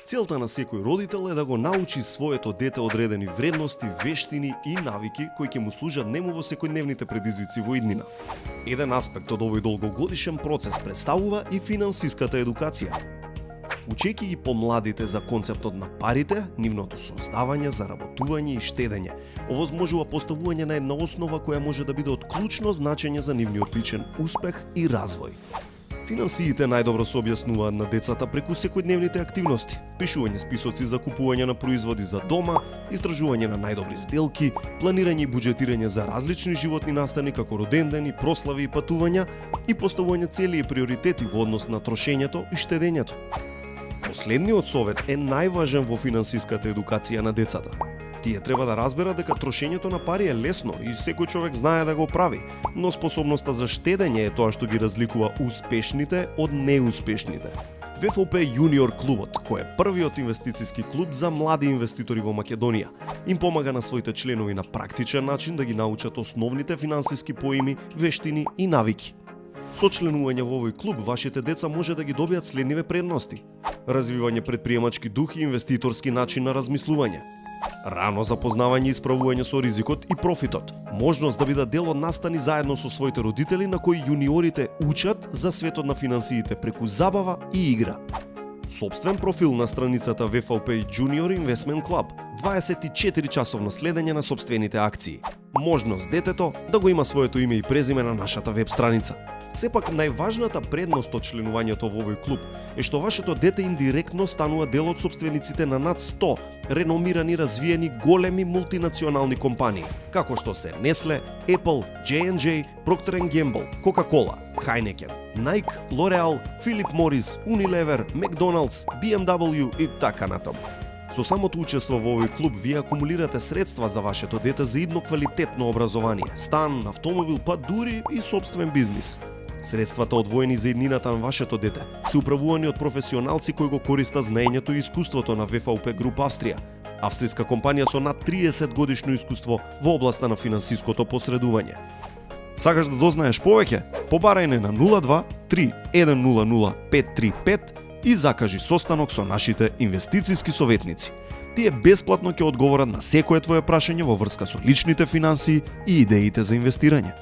Целта на секој родител е да го научи своето дете одредени вредности, вештини и навики кои ќе му служат нему во секојдневните предизвици во иднина. Еден аспект од овој долгогодишен процес представува и финансиската едукација. Учејќи ги помладите за концептот на парите, нивното создавање, заработување и штедење, овозможува поставување на една основа која може да биде од клучно значење за нивниот личен успех и развој. Финансиите најдобро се објаснуваат на децата преку секојдневните активности, пишување списоци за купување на производи за дома, истражување на најдобри сделки, планирање и буџетирање за различни животни настани како родендени, прослави и патувања и поставување цели и приоритети во однос на трошењето и штедењето. Последниот совет е најважен во финансиската едукација на децата. Тие треба да разберат дека трошењето на пари е лесно и секој човек знае да го прави, но способноста за штедење е тоа што ги разликува успешните од неуспешните. ВФП Junior клубот, кој е првиот инвестициски клуб за млади инвеститори во Македонија, им помага на своите членови на практичен начин да ги научат основните финансиски поими, вештини и навики. Со членување во овој клуб, вашите деца може да ги добијат следниве предности: развивање претприемачки дух и инвеститорски начин на размислување, рано запознавање и справување со ризикот и профитот, можност да бидат дел од настани заедно со своите родители на кои јуниорите учат за светот на финансиите преку забава и игра. Собствен профил на страницата ВФП Junior Investment Club, 24 часовно следење на собствените акции. Можност детето да го има своето име и презиме на нашата веб страница. Сепак најважната предност од членувањето во овој клуб е што вашето дете индиректно станува дел од собствениците на над 100 реномирани, развиени, големи мултинационални компании, како што се Nestle, Apple, J&J, Procter & Gamble, Coca-Cola, Heineken, Nike, L'Oreal, Philip Morris, Unilever, McDonald's, BMW и така натаму. Со самото учество во овој клуб вие акумулирате средства за вашето дете за идно квалитетно образование, стан, автомобил, па дури и собствен бизнис. Средствата одвоени за иднината на вашето дете се управувани од професионалци кои го користат знаењето и искуството на ВФП Груп Австрија, австријска компанија со над 30 годишно искуство во областа на финансиското посредување. Сакаш да дознаеш повеќе? Побарај не на 02 3 100 535 и закажи состанок со нашите инвестициски советници. Тие бесплатно ќе одговорат на секое твое прашање во врска со личните финансии и идеите за инвестирање.